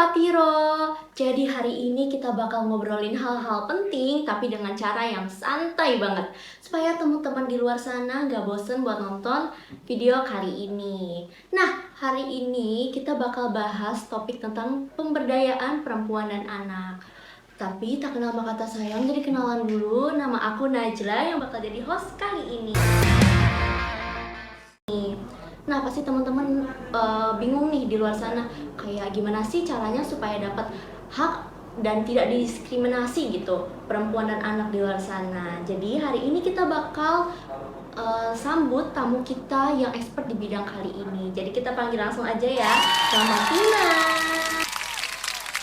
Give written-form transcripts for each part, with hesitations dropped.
Pak Tiro. Jadi hari ini kita bakal ngobrolin hal-hal penting tapi dengan cara yang santai banget. Supaya teman-teman di luar sana gak bosen buat nonton video kali ini. Nah, hari ini kita bakal bahas topik tentang pemberdayaan perempuan dan anak. Tapi tak kenal maka tak sayang, jadi kenalan dulu. Nama aku Najla yang bakal jadi host kali ini. Nah, pasti teman-teman bingung nih di luar sana, kayak gimana sih caranya supaya dapat hak dan tidak diskriminasi gitu perempuan dan anak di luar sana. Jadi hari ini kita bakal sambut tamu kita yang expert di bidang kali ini. Jadi kita panggil langsung aja ya, Selamat Tina.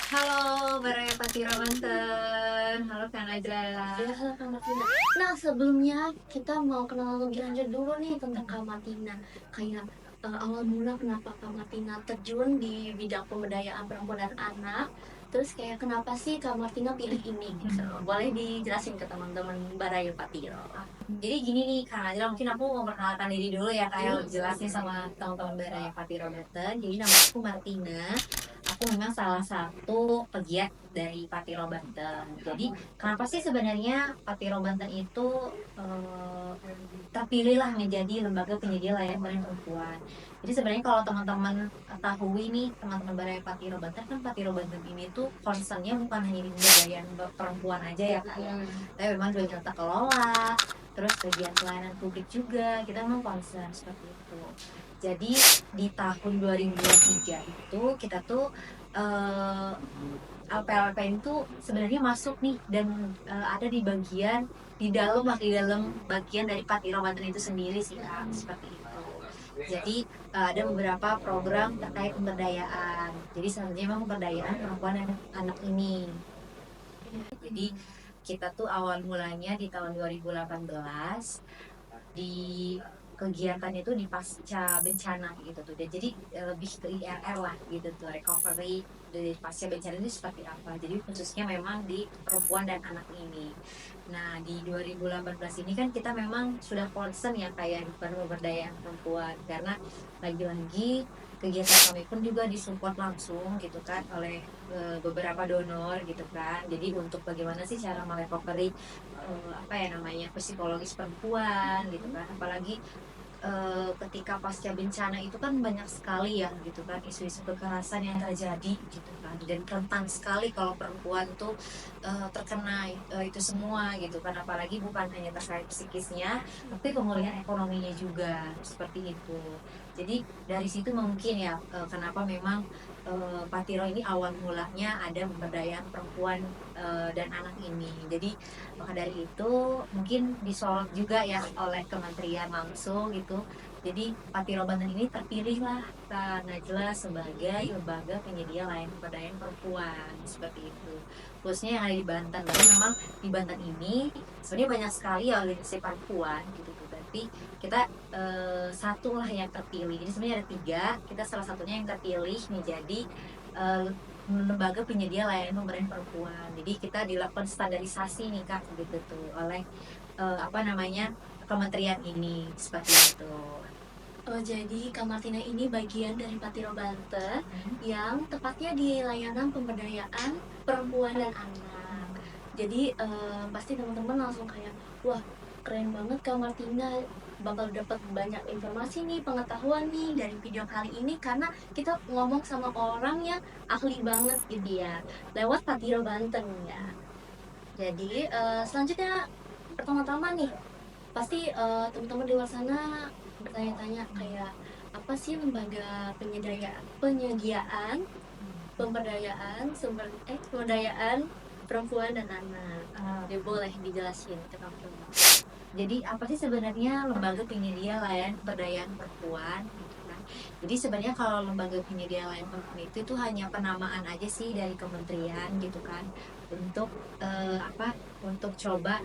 Halo, Baraya Patira Banten. Halo Kak Najla. Ya, halo Kak Martina. Nah, sebelumnya kita mau kenal lebih lanjut dulu nih tentang Kak Martina. Kayak awal mula kenapa Kak Martina terjun di bidang pemberdayaan perempuan dan anak. Terus kayak kenapa sih Kak Martina pilih ini gitu. Boleh dijelasin ke teman-teman Baraya Patiro. Jadi gini nih Kak Najla, mungkin aku mau memperkenalkan diri dulu ya Kak, yang jelas nih sama teman-teman Baraya Patira Banten. Jadi nama aku Martina. Aku memang salah satu pegiat dari Patiro Banten. Jadi kenapa sih sebenarnya Patiro Banten itu terpilih lah menjadi lembaga penyedia layanan perempuan. Jadi sebenarnya kalau teman-teman ketahui nih, teman-teman Baraya Patiro Banten, kan Patiro Banten ini tuh concernnya bukan hanya di pemberdayaan perempuan aja ya Kak ya, tapi memang dari tata kelola, terus bagian pelayanan publik juga kita memang concern seperti itu. Jadi di tahun 2023 itu kita tuh LPLPN itu sebenarnya masuk nih dan ada di bagian di dalam bagian dari Patiro Banten itu sendiri sih Kak, seperti itu. Jadi ada beberapa program terkait pemberdayaan. Jadi sebenarnya memang pemberdayaan perempuan dan anak ini. Jadi kita tuh awal mulanya di tahun 2018 di kegiatan itu di pasca bencana gitu tuh. Dan jadi lebih ke IRR lah gitu tuh, recovery dari pasca bencana itu seperti apa. Jadi khususnya memang di perempuan dan anak ini. Nah, di 2018 ini kan kita memang sudah concern ya kayak pemberdayaan perempuan, karena lagi-lagi kegiatan kami pun juga disupport langsung gitu kan oleh beberapa donor gitu kan. Jadi untuk bagaimana sih cara merecovery apa ya namanya psikologis perempuan gitu kan, apalagi ketika pasca bencana itu kan banyak sekali ya gitu kan isu-isu kekerasan yang terjadi gitu kan, dan rentan sekali kalau perempuan tuh terkena itu semua gitu kan, apalagi bukan hanya terkait psikisnya tapi pemulihan ekonominya juga seperti itu. Jadi dari situ mungkin ya kenapa memang Patiro ini awal mulanya ada pemberdayaan perempuan dan anak ini. Jadi maka dari itu mungkin disorot juga ya oleh kementerian langsung gitu. Jadi Patiro Banten ini terpilih lah Kak Najla sebagai lembaga penyedia layanan pemberdayaan perempuan seperti itu. Khususnya yang ada di Banten. Tapi memang di Banten ini sebenarnya banyak sekali ya organisasi perempuan gitu tuh. Tapi kita satu lah yang terpilih. Jadi sebenarnya ada tiga. Kita salah satunya yang terpilih menjadi eh, lembaga penyedia layanan pemberdayaan perempuan. Jadi kita dilakukan standarisasi nih Kak gitu tuh oleh apa namanya kementerian ini seperti itu. Oh, jadi Kak Martina ini bagian dari Patiro Banten yang tepatnya di layanan pemberdayaan perempuan dan anak. Jadi pasti teman-teman langsung kayak, wah keren banget Kak Martina, bakal dapat banyak informasi nih, pengetahuan nih dari video kali ini karena kita ngomong sama orang yang ahli banget gitu ya, lewat Patiro Banten ya. Jadi selanjutnya pertama-tama nih pasti teman-teman di luar sana bertanya-tanya kayak apa sih lembaga penyediaan pemberdayaan pemberdayaan perempuan dan anak. Jadi boleh dijelasin ke teman-teman. Jadi apa sih sebenarnya lembaga penyedia layanan pemberdayaan perempuan gitu kan? Jadi sebenarnya kalau lembaga penyedia layanan perempuan itu hanya penamaan aja sih dari kementerian gitu kan, untuk apa? Untuk coba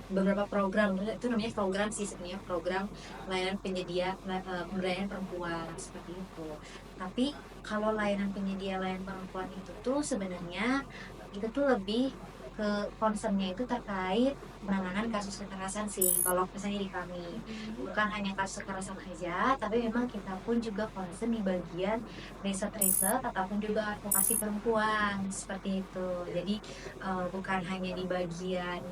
beberapa program, itu namanya program sih sebenarnya, program layanan penyedia pemberdayaan perempuan seperti itu. Tapi kalau layanan penyedia layanan perempuan itu tuh sebenarnya itu tuh lebih concernnya itu terkait penanganan kasus kekerasan sih kalau misalnya di kami. Bukan hanya kasus kekerasan aja, tapi memang kita pun juga concern di bagian riset-riset ataupun juga advokasi perempuan seperti itu. Jadi bukan hanya di bagian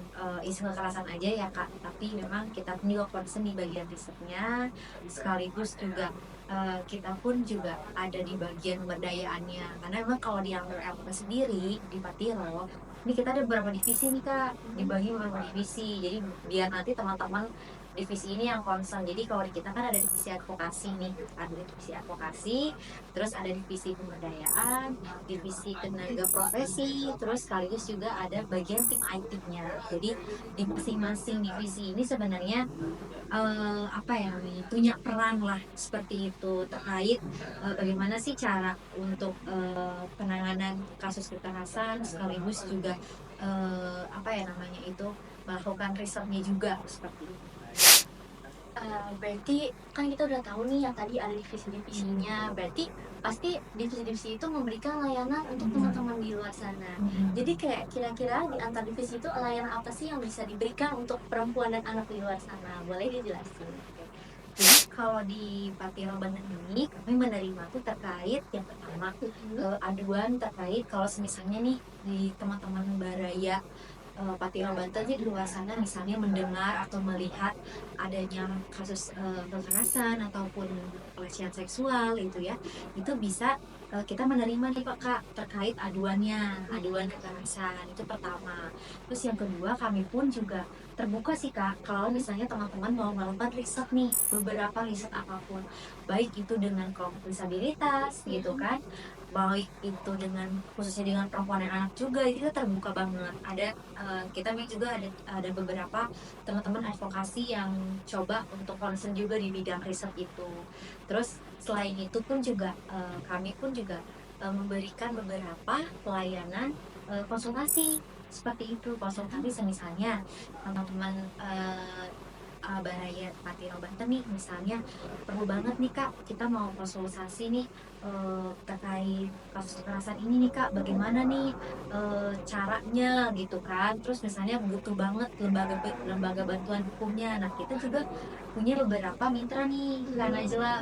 isu kekerasan aja ya Kak, tapi memang kita pun juga concern di bagian risetnya, sekaligus juga kita pun juga ada di bagian pemberdayaannya. Karena memang kalau di Angler LP sendiri di Patiro, ini kita ada beberapa divisi nih Kak, dibagi beberapa divisi. Jadi biar nanti teman-teman divisi ini yang concern. Jadi kalau di kita kan ada divisi advokasi nih, ada divisi advokasi, terus ada divisi pemberdayaan, divisi tenaga profesi, terus sekaligus juga ada bagian tim IT-nya. Jadi di masing-masing divisi ini sebenarnya apa ya namanya, punya peran lah seperti itu terkait bagaimana sih cara untuk penanganan kasus kekerasan, sekaligus juga apa ya namanya itu melakukan risetnya juga seperti itu. Berarti kan kita udah tahu nih yang tadi ada divisi-divisinya. Berarti pasti divisi-divisi itu memberikan layanan untuk teman-teman di luar sana. Jadi kayak kira-kira di antar divisi itu layanan apa sih yang bisa diberikan untuk perempuan dan anak di luar sana? Boleh dijelasin? Jadi kalau di Patiro Banten ini kami menerima tuh terkait yang pertama aduan terkait kalau misalnya nih di teman-teman Baraya Patiro Banten di luar sana misalnya mendengar atau melihat adanya kasus kekerasan ataupun pelecehan seksual itu ya, itu bisa kita menerima nih Pak Kak terkait aduan kekerasan itu pertama. Terus yang kedua kami pun juga terbuka sih Kak kalau misalnya teman-teman mau melakukan riset nih, beberapa riset apapun, baik itu dengan kelompok disabilitas gitu kan, baik itu dengan khususnya dengan perempuan dan anak juga, itu kita terbuka banget. Ada kita juga ada beberapa teman-teman advokasi yang coba untuk concern juga di bidang riset itu. Terus selain itu pun juga kami pun juga memberikan beberapa pelayanan konsultasi seperti itu. Konsultasi misalnya teman-teman Baraya Patiro Banten nih misalnya perlu banget nih Kak kita mau konsultasi nih terkait kasus kekerasan ini nih Kak, bagaimana nih caranya gitu kan. Terus misalnya butuh banget lembaga bantuan hukumnya. Nah kita juga punya beberapa mitra nih Kak Najla.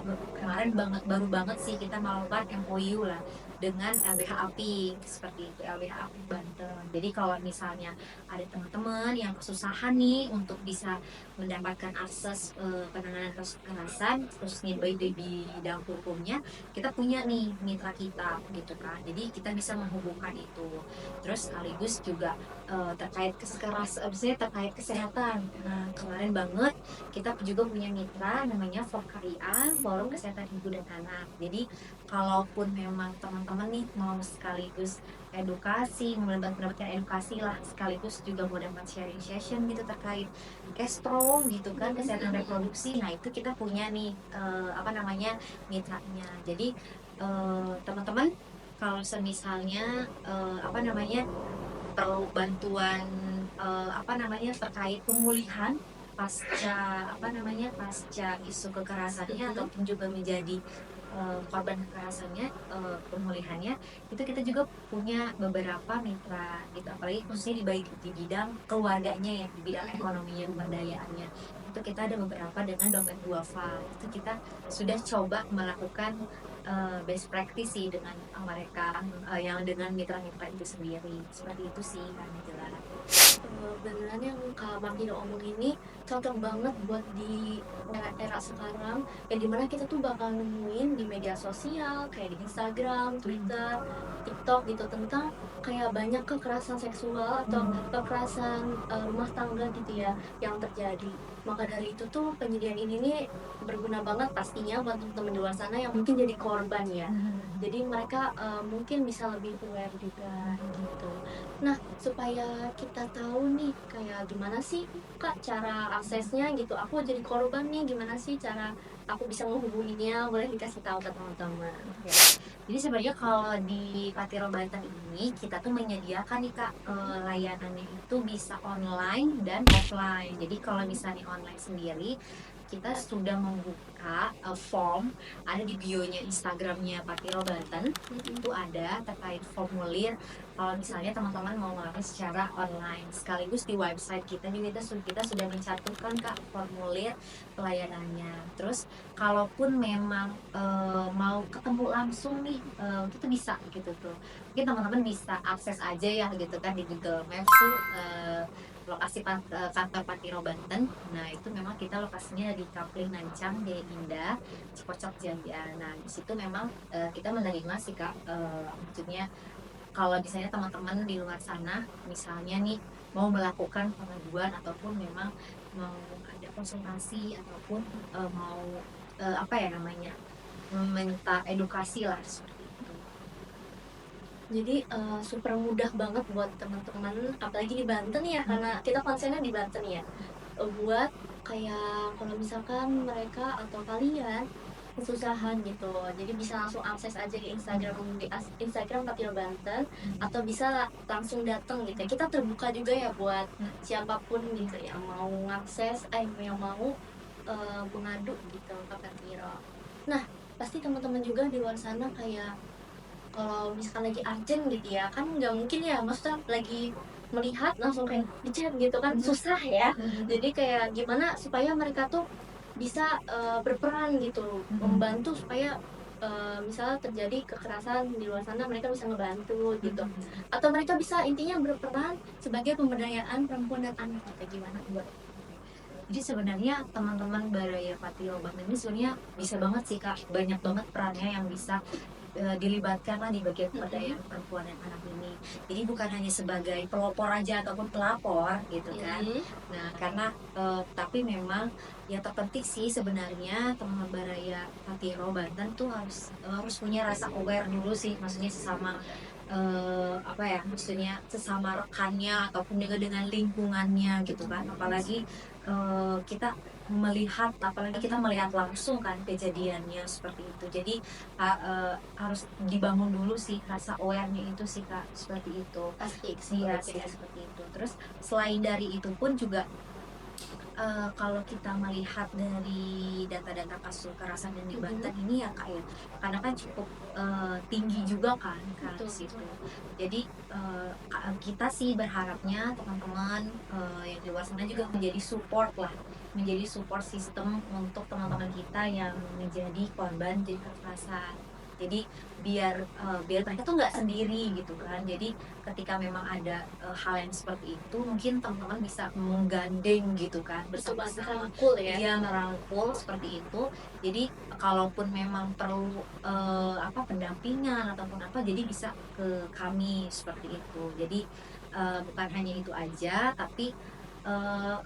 Kemarin baru banget sih kita melakukan MOU lah dengan LBH API seperti itu, LBH API Banten. Jadi kalau misalnya ada teman-teman yang kesusahan nih untuk bisa mendapatkan akses penanganan kasus kekerasan khususnya baik di bidang hukumnya, kita punya nih mitra kita gitu kan. Jadi kita bisa menghubungkan itu. Terus sekaligus juga terkait kesehatan. Nah kemarin banget kita juga punya mitra namanya FOKIA, Forum Kesehatan Ibu dan Anak. Jadi kalaupun memang teman-teman nih mau sekaligus edukasi, mendapatkan edukasi lah, sekaligus juga mau dapat sharing session gitu terkait estro gitu kan, kesehatan reproduksi. Nah itu kita punya nih apa namanya mitranya. Jadi teman-teman kalau semisalnya apa namanya perlu bantuan apa namanya terkait pemulihan pasca isu kekerasannya ataupun juga menjadi korban kekerasannya, pemulihannya itu kita juga punya beberapa mitra gitu, apalagi khususnya di bidang keluarganya ya, di bidang ekonominya, pemberdayaannya itu kita ada beberapa dengan dompet duafa. Itu kita sudah coba melakukan best practice sih dengan mereka yang dengan mitra-mitra itu sendiri. Seperti itu sih kan jelas. Beneran yang Kak Martina omong ini cocok banget buat di era sekarang, yang dimana kita tuh bakal nemuin di media sosial kayak di Instagram, Twitter, TikTok gitu tentang kayak banyak kekerasan seksual atau kekerasan rumah tangga gitu ya yang terjadi. Maka dari itu tuh penyediaan ini nih berguna banget pastinya buat teman-teman di luar sana yang mungkin jadi korban ya. Jadi mereka mungkin bisa lebih aware juga gitu. Nah, supaya kita tahu nih kayak gimana sih Kak cara aksesnya gitu. Aku jadi korban nih, gimana sih cara aku bisa menghubunginya? Boleh dikasih tahu ke teman-teman. Ya. Jadi sebenarnya kalau di Patiro Banten ini kita tuh menyediakan nih Kak layanannya itu bisa online dan offline. Jadi kalau misalnya online sendiri kita sudah membuka form, ada di bio-nya Instagramnya Patiro Banten, itu ada terkait formulir kalau misalnya teman-teman mau melamar secara online. Sekaligus di website kita juga kita sudah mencantumkan Kak formulir pelayanannya. Terus kalaupun memang mau ketemu langsung nih, itu bisa gitu tuh. Mungkin teman-teman bisa akses aja ya gitu kan di Google Maps tuh lokasi kantor Patiro Banten. Nah itu memang kita lokasinya di Kapling Nancang, Jaya Indah, Cikocok Jaya. Nah di situ memang kita menerima sih Kak, maksudnya kalau misalnya teman-teman di luar sana misalnya nih mau melakukan pengaduan ataupun memang mau ada konsultasi ataupun mau apa ya namanya, meminta edukasi lah seperti itu. Jadi super mudah banget buat teman-teman, apalagi di Banten ya, karena kita konsennya di Banten ya. Buat kayak kalau misalkan mereka atau kalian kesusahan gitu, jadi bisa langsung akses aja di Instagram Patiro Banten, atau bisa langsung datang gitu ya. Kita terbuka juga ya buat siapapun gitu yang mau ngakses, yang mau mengadu gitu ke Patiro. Nah, pasti teman-teman juga di luar sana kayak kalau misalkan lagi urgent gitu ya, kan nggak mungkin ya, maksudnya lagi melihat langsung kayak di-chat gitu kan, susah ya. Jadi kayak gimana supaya mereka tuh bisa berperan gitu, membantu supaya misalnya terjadi kekerasan di luar sana, mereka bisa ngebantu gitu. Atau mereka bisa intinya berperan sebagai pemberdayaan perempuan dan anak gitu, gimana buat? Jadi sebenarnya teman-teman Baraya Patiro Banten ini sebenarnya bisa banget sih Kak, banyak banget perannya yang bisa dilibatkan lah di bagian pemberdayaan perempuan dan anak ini. Jadi bukan hanya sebagai pelopor aja ataupun pelapor gitu kan. Nah karena tapi memang yang terpenting sih sebenarnya teman Baraya Patiro Banten tuh harus punya rasa aware dulu sih, maksudnya sesama apa ya, maksudnya sesama rekannya ataupun juga dengan lingkungannya gitu kan. Apalagi apalagi kita melihat langsung kan kejadiannya seperti itu. Jadi harus dibangun dulu sih rasa aware-nya itu sih Kak, seperti itu. Pasti Iya sih seperti itu. Terus selain dari itu pun juga kalau kita melihat dari data-data kasus kekerasan yang di Banten ini ya Kak ya, karena kan cukup tinggi juga kan Kak di situ. Jadi kita sih berharapnya teman-teman yang di luar sana juga menjadi support lah, menjadi support system untuk teman-teman kita yang menjadi korban dari kekerasan. Jadi biar mereka tuh nggak sendiri gitu kan. Jadi ketika memang ada hal yang seperti itu, mungkin teman-teman bisa menggandeng gitu kan bersama-sama. merangkul ya. Iya merangkul seperti itu. Jadi kalaupun memang perlu pendampingan ataupun apa, jadi bisa ke kami seperti itu. Jadi bukan hanya itu aja, tapi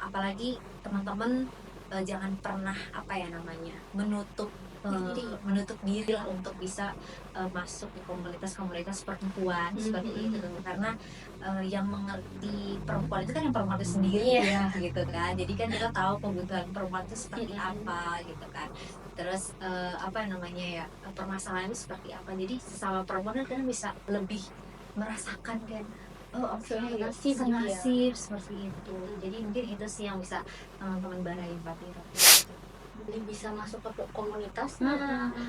apalagi teman-teman jangan pernah menutup diri lah untuk bisa masuk di komunitas-komunitas perempuan seperti itu, karena yang mengerti perempuan itu kan yang perempuan itu sendiri ya gitu kan. Jadi kan kita tahu kebutuhan perempuan itu seperti apa gitu kan. Terus permasalahannya seperti apa. Jadi sesama perempuan kan bisa lebih merasakan kan, oh oke, senasib seperti itu. Jadi mungkin itu sih yang bisa teman-teman Baraya Patiro Jadi bisa masuk ke komunitas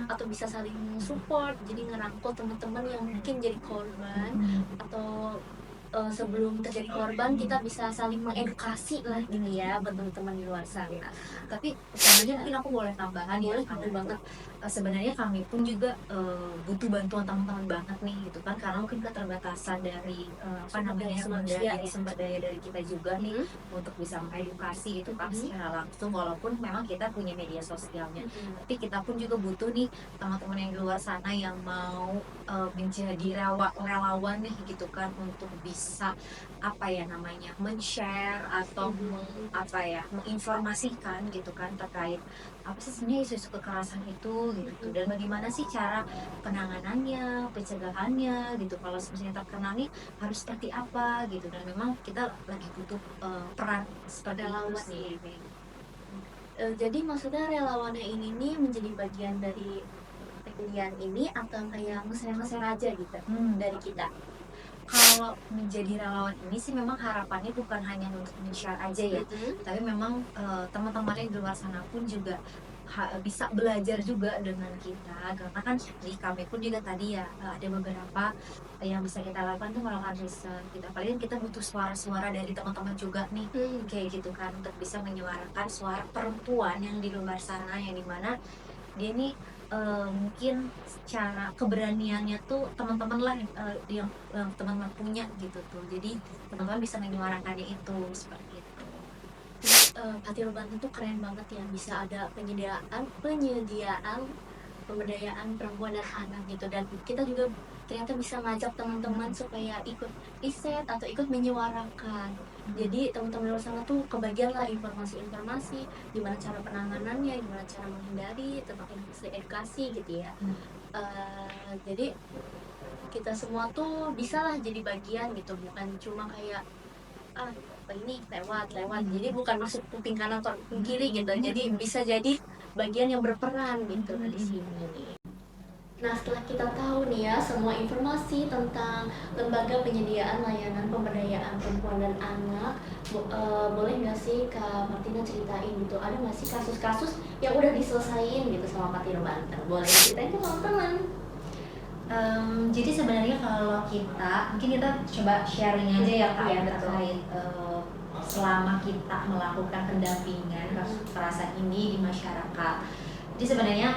atau bisa saling support, jadi ngerangkul teman-teman yang mungkin jadi korban, atau sebelum terjadi korban kita bisa saling mengedukasi lah gitu ya buat teman-teman di luar sana. Tapi sebenarnya mungkin aku boleh tambahan ya, Boleh banget. sebenarnya kami pun juga butuh bantuan teman-teman banget nih gitu kan, karena mungkin keterbatasan dari sumber daya dari kita juga nih untuk bisa mengedukasi itu kan secara langsung, walaupun memang kita punya media sosialnya. Tapi kita pun juga butuh nih teman-teman yang di luar sana yang mau menjadi relawan nih gitu kan, untuk bisa men-share atau menginformasikan gitu kan terkait apa sih sebenarnya isu-isu kekerasan itu gitu, dan bagaimana sih cara penanganannya, pencegahannya gitu, kalau misalnya terkena nih harus seperti apa gitu. Dan memang kita lagi butuh peran seperti itu sih. Jadi maksudnya relawannya ini nih menjadi bagian dari kalian ini atau kayak nge-share aja gitu dari kita? Kalau menjadi relawan ini sih memang harapannya bukan hanya untuk men-share aja ya, Mhm. tapi memang, teman-teman yang di luar sana pun juga bisa belajar juga dengan kita, karena kan di kami pun juga tadi ya, ada beberapa yang bisa kita lakukan tuh melakukan riset gitu, apalagi kan kita butuh suara-suara dari teman-teman juga nih, Mmm. kayak gitu kan, untuk bisa menyuarakan suara perempuan yang di luar sana, yang di mana dia nih, mungkin secara keberaniannya tuh teman-teman lah, yang teman-teman punya gitu tuh. Jadi teman-teman bisa menyuarakannya itu, seperti itu. Jadi, Patiro Banten tuh keren banget ya, bisa ada penyediaan penyediaan pemberdayaan perempuan dan anak gitu, dan kita juga ternyata bisa ngajak teman-teman supaya ikut riset atau ikut menyuarakan. Jadi teman-teman di luar sana tuh kebagian lah informasi-informasi, gimana cara penanganannya, gimana cara menghindari, tentang edukasi gitu ya. Mmm. Jadi kita semua tuh bisalah jadi bagian gitu, bukan cuma kayak, "Ah, apa ini lewat lewat." Jadi bukan masuk kuping kanan atau kuping kiri gitu, jadi bisa jadi bagian yang berperan gitu di sini. Nah, setelah kita tahu nih ya semua informasi tentang lembaga penyediaan layanan pemberdayaan perempuan dan anak, boleh nggak sih Kak Martina ceritain gitu, ada nggak sih kasus-kasus yang udah diselesain gitu sama Patiro Banten? Boleh ceritain ke teman-teman. Jadi sebenarnya kalau kita mungkin kita coba sharing aja ya Kak, Iya, ya betul. terkait, selama kita melakukan pendampingan kasus kekerasan ini di masyarakat. Jadi sebenarnya,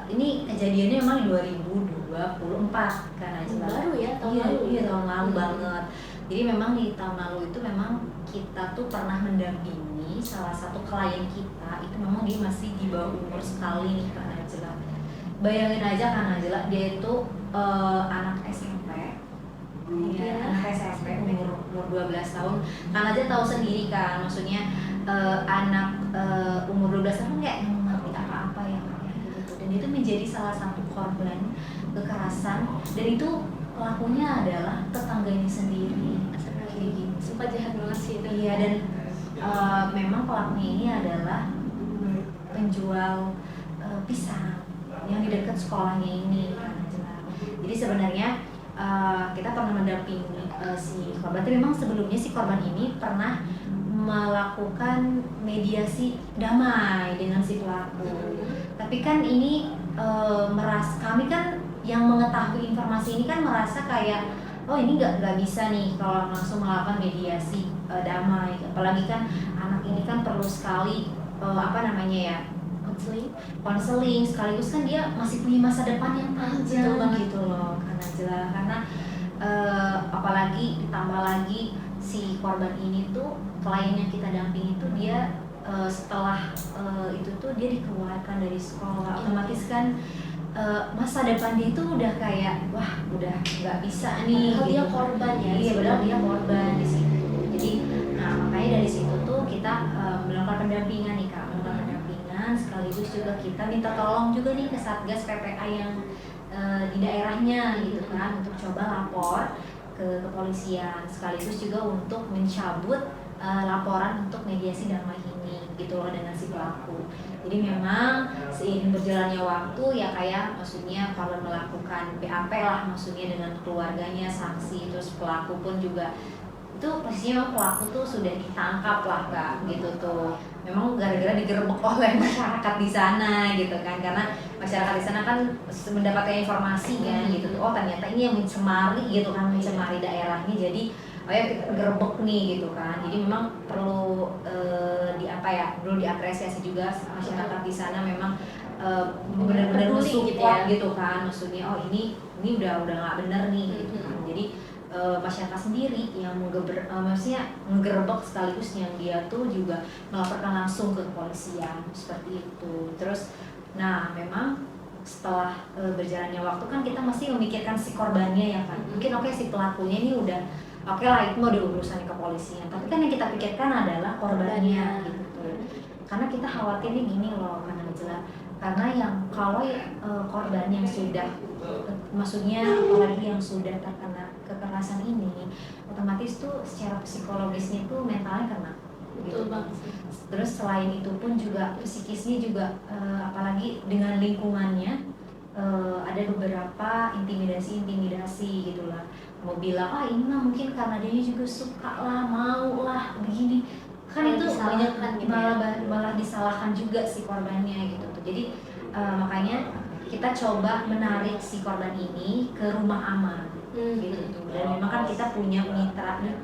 ini kejadiannya memang di 2024 kan Najla. Baru ya, tahun Iya, lalu. iya tahun lalu banget. Jadi memang di tahun lalu itu memang kita tuh pernah mendampingi salah satu klien kita, itu memang dia masih di bawah umur sekali nih Kak Najla. Bayangin aja kan Najla, dia itu anak SMP, ya, anak SMP umur 12 tahun. Kan aja tahu sendiri kan, maksudnya anak umur 12 tahun kayak ngerti apa-apa ya kayak gitu. Dan itu menjadi salah satu korban kekerasan, dan itu pelakunya adalah tetangganya sendiri. Kayak gitu. Sumpah jahat banget sih itu. Iya, dan memang pelakunya ini adalah penjual pisang yang di dekat sekolahnya ini kan. Jadi sebenarnya kita pernah mendampingi si korban. Tapi memang sebelumnya si korban ini pernah melakukan mediasi damai dengan si pelaku. Tapi kan ini kami kan yang mengetahui informasi ini kan merasa kayak, oh ini nggak bisa nih kalau langsung melakukan mediasi damai. Apalagi kan anak ini kan perlu sekali konseling, sekaligus kan dia masih punya masa depan yang panjang gitu loh karena apalagi ditambah lagi si korban ini tuh klien yang kita dampingi itu dia setelah itu tuh dia dikeluarkan dari sekolah, otomatis kan masa depan dia itu udah kayak wah udah nggak bisa nih. Padahal gitu. dia korban ya. Iya, padahal dia korban di situ. Jadi makanya dari situ tuh kita melakukan pendampingan nih Kak, sekaligus juga kita minta tolong juga nih ke Satgas PPA yang di daerahnya gitu kan, untuk coba lapor ke kepolisian, sekaligus juga untuk mencabut laporan untuk mediasi damai ini gitu loh dengan si pelaku. Jadi memang seiring berjalannya waktu ya kayak maksudnya kalau melakukan BAP lah, maksudnya dengan keluarganya, saksi, terus pelaku pun juga itu posisinya memang pelaku tuh sudah ditangkap lah Kak gitu tuh. Memang gara-gara digerebek oleh masyarakat di sana gitu kan, karena masyarakat di sana kan mendapatkan informasi kan gitu tuh, oh ternyata ini yang mencemari gitu kan, mencemari daerahnya, jadi oh ya kita gerebek nih gitu kan. Jadi memang perlu perlu diapresiasi juga masyarakat di sana, memang benar-benar mensupport gitu kan, maksudnya oh ini udah nggak bener nih gitu kan. Jadi masyarakat sendiri yang maksudnya menggerebek, sekaligus yang dia tuh juga melaporkan langsung ke kepolisian seperti itu. Terus memang setelah berjalannya waktu kan kita masih memikirkan si korbannya ya kan. Mungkin oke si pelakunya ini udah oke lah, itu mau diurusan ke kepolisian, tapi kan yang kita pikirkan adalah korbannya gitu. Karena kita khawatirnya gini loh karena jelas, karena yang kalau korban yang sudah maksudnya apalagi yang sudah terkena kekerasan ini, otomatis tuh secara psikologisnya tuh mentalnya kena gitu. Terus selain itu pun juga psikisnya juga apalagi dengan lingkungannya ada beberapa intimidasi gitulah, mau bilang ini mah mungkin karena dia juga suka lah, mau lah begini, kan Malah itu banyak disalahkan gitu ya. malah disalahkan juga si korbannya gitu tuh. Jadi makanya kita coba menarik si korban ini ke rumah aman gitu tuh. Dan memang kan kita punya mitra nih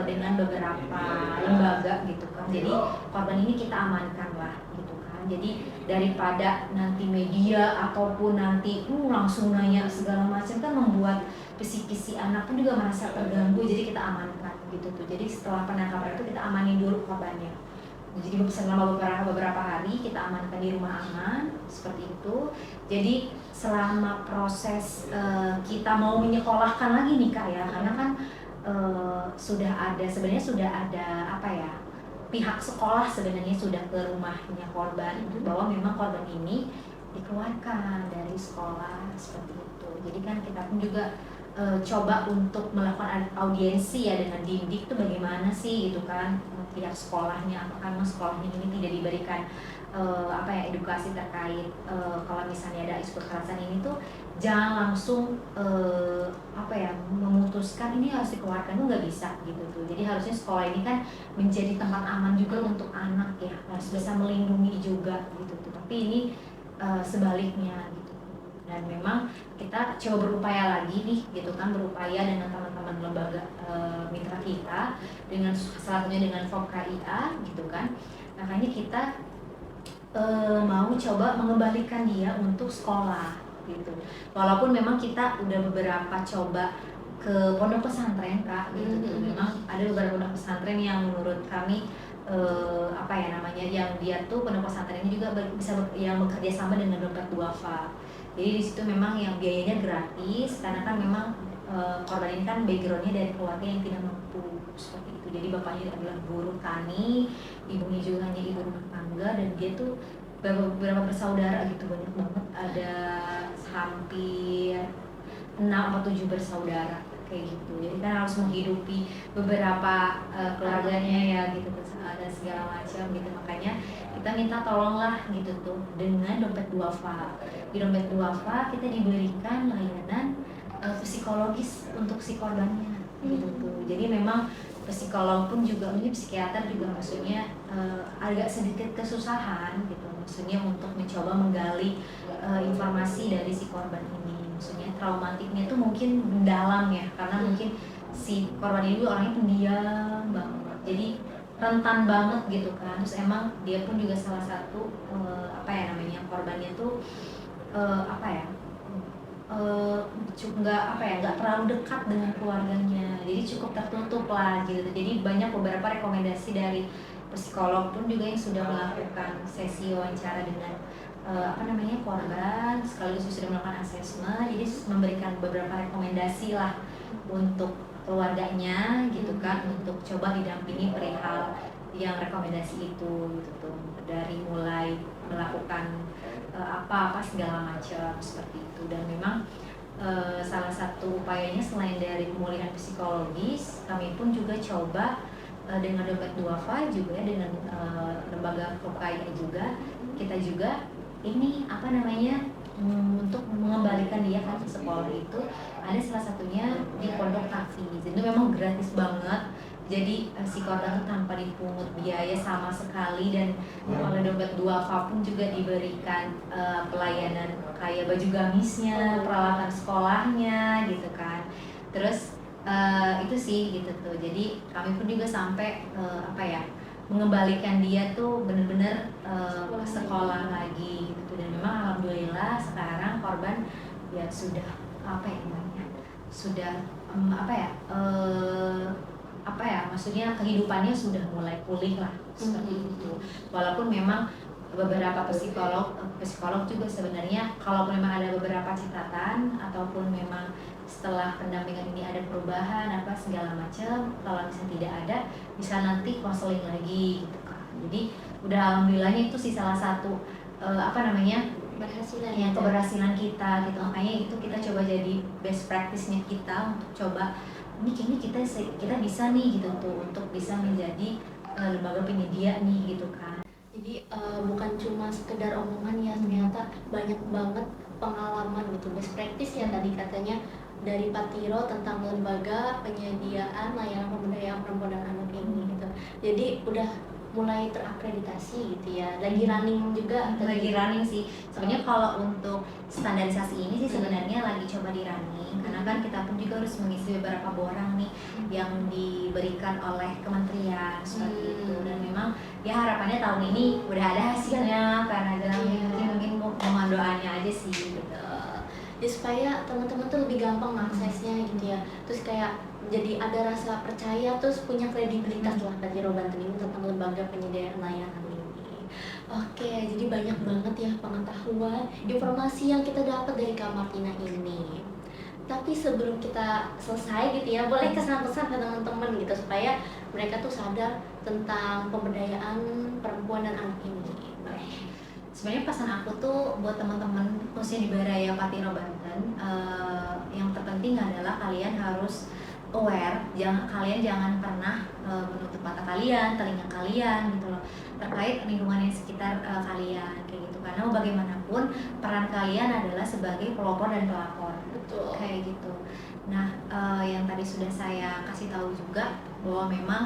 dengan beberapa lembaga gitu kan. Jadi korban ini kita amankan lah gitu kan. Jadi daripada nanti media ataupun nanti langsung nanya segala macam, kan membuat psikis si anak pun juga merasa terganggu. Jadi kita amankan gitu tuh. Jadi setelah penangkapan itu kita amanin dulu korbannya. Jadi selama beberapa hari kita amankan di rumah aman seperti itu. Jadi selama proses kita mau menyekolahkan lagi nih Kak ya, karena kan sebenarnya sudah ada apa ya, pihak sekolah sebenarnya sudah ke rumahnya korban bahwa memang korban ini dikeluarkan dari sekolah seperti itu. Jadi kan kita pun juga coba untuk melakukan audiensi ya dengan Dindik itu bagaimana sih gitu kan, pihak sekolahnya, apakah memang sekolahnya ini tidak diberikan edukasi terkait kalau misalnya ada isu kekerasan ini tuh jangan langsung memutuskan ini harus dikeluarkan, itu nggak bisa gitu tuh. Jadi harusnya sekolah ini kan menjadi tempat aman juga untuk anak ya, harus bisa melindungi juga gitu tuh. Tapi ini sebaliknya gitu. Dan memang kita coba berupaya lagi nih gitu kan, berupaya dengan teman-teman lembaga mitra kita, dengan salah satunya dengan FOKIA gitu kan. Makanya kita mau coba mengembalikan dia untuk sekolah gitu. Walaupun memang kita udah beberapa coba ke pondok pesantren Kak gitu. Memang ada beberapa pondok pesantren yang menurut kami yang dia tuh pondok pesantren ini juga yang bekerja sama dengan dompet duafa. Jadi di situ memang yang biayanya gratis karena kan memang korban ini kan backgroundnya dari keluarga yang tidak mampu seperti itu. Jadi bapaknya adalah buruh tani, ibunya juga hanya ibu rumah tangga, dan dia tuh beberapa bersaudara gitu, banyak banget, ada hampir 6 atau 7 bersaudara kayak gitu. Jadi kan harus menghidupi beberapa keluarganya ya gitu, terus ada segala macam gitu. Makanya kita minta tolonglah gitu tuh dengan dompet duafa. Di dompet duafa kita diberikan layanan psikologis untuk si korbannya gitu tuh. Jadi memang psikolog pun juga, ini psikiater juga maksudnya agak sedikit kesusahan gitu, maksudnya untuk mencoba menggali informasi dari si korban ini. Maksudnya traumatiknya tuh mungkin mendalam ya, karena mungkin si korban ini orangnya pendiam banget, jadi rentan banget gitu kan. Terus emang dia pun juga salah satu korbannya tuh nggak terlalu dekat dengan keluarganya, jadi cukup tertutup lah gitu. Jadi banyak beberapa rekomendasi dari psikolog pun juga yang sudah melakukan sesi wawancara dengan korban, sekaligus sudah melakukan asesmen, jadi memberikan beberapa rekomendasi lah untuk keluarganya gitu kan, untuk coba didampingi perihal yang rekomendasi itu gitu tuh, dari mulai melakukan apa segala macam seperti itu. Dan memang salah satu upayanya selain dari pemulihan psikologis, kami pun juga coba dengan dompet duafa juga ya, dengan lembaga FOKIA juga, kita juga ini untuk mengembalikan dia kan ke sekolah itu ada salah satunya di Pondok Tahfiz. Itu memang gratis banget. Jadi si korban tanpa dipungut biaya sama sekali, dan oleh dompet duafa pun juga diberikan pelayanan kayak baju gamisnya, peralatan sekolahnya gitu kan. Terus itu sih gitu tuh. Jadi kami pun juga sampai mengembalikan dia tuh bener-bener ke sekolah lagi gitu. Dan memang alhamdulillah sekarang korban ya sudah maksudnya kehidupannya sudah mulai pulih lah seperti itu. Walaupun memang beberapa psikolog juga sebenarnya kalau memang ada beberapa catatan ataupun memang setelah pendampingan ini ada perubahan segala macam, kalau misalnya tidak ada bisa nanti konseling lagi gitu kan. Jadi udah alhamdulillahnya itu sih salah satu keberhasilan kita gitu. Makanya itu kita coba jadi best practice-nya kita untuk coba ini kayaknya kita bisa nih gitu tuh, untuk bisa menjadi lembaga penyedia nih gitu kan. Jadi bukan cuma sekedar omongan ya, ternyata banyak banget pengalaman gitu, best practice ya tadi katanya dari Patiro tentang lembaga penyediaan layanan pemberdayaan perempuan dan anak ini gitu. Jadi udah mulai terakreditasi gitu ya, lagi running juga Lagi tadi. running sih. Sebenarnya kalau untuk standarisasi ini sih sebenarnya lagi coba di running, karena kan kita pun juga harus mengisi beberapa borang nih yang diberikan oleh kementerian seperti itu. Dan memang ya harapannya tahun ini udah ada hasilnya, karena dalam mungkin mohon doanya aja sih gitu. Ya supaya teman-teman tuh lebih gampang aksesnya gitu ya, terus kayak jadi ada rasa percaya, terus punya kredibilitas lah Patiro Banten ini tentang lembaga penyediaan layanan ini. Oke, jadi banyak banget ya pengetahuan, informasi yang kita dapat dari Kak Martina ini. Tapi sebelum kita selesai gitu ya, boleh kesan-kesan ke teman-teman gitu supaya mereka tuh sadar tentang pemberdayaan perempuan dan anak ini. Boleh. Sebenarnya pesan aku tuh buat teman-teman khususnya di Baraya Patiro Banten, yang terpenting adalah kalian harus aware, kalian jangan pernah menutup mata kalian, telinga kalian gitu loh, terkait lingkungan yang sekitar kalian kayak gitu, karena mau bagaimanapun peran kalian adalah sebagai pelopor dan pelapor. Betul. Kayak gitu. Nah, yang tadi sudah saya kasih tahu juga bahwa memang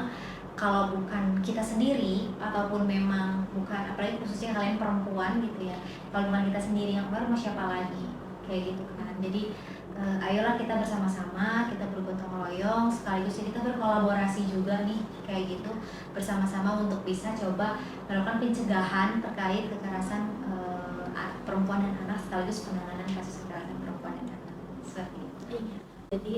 kalau bukan kita sendiri ataupun memang bukan, apalagi khususnya kalian perempuan gitu ya, kalau bukan kita sendiri yang baru mau siapa lagi kayak gitu kan. Jadi ayolah kita bersama-sama, kita bergotong royong, sekaligus kita berkolaborasi juga nih kayak gitu bersama-sama untuk bisa coba melakukan pencegahan terkait kekerasan perempuan dan anak, sekaligus penanganan kasus kekerasan perempuan dan anak seperti itu. Iya. Jadi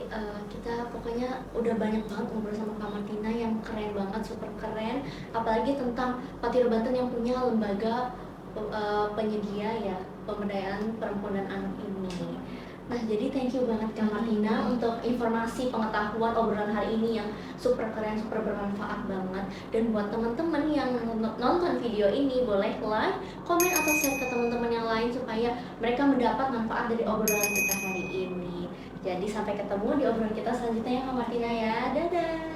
kita pokoknya udah banyak banget ngobrol sama Kak Martina yang keren banget, super keren. Apalagi tentang Patiro Banten yang punya lembaga penyedia ya pemberdayaan perempuan dan anak ini. Nah, jadi thank you banget Kak Martina untuk informasi pengetahuan obrolan hari ini yang super keren, super bermanfaat banget. Dan buat teman-teman yang nonton video ini, boleh like, komen, atau share ke teman-teman yang lain supaya mereka mendapat manfaat dari obrolan kita hari ini. Jadi sampai ketemu di obrolan kita selanjutnya ya Kak Martina ya. Dadah!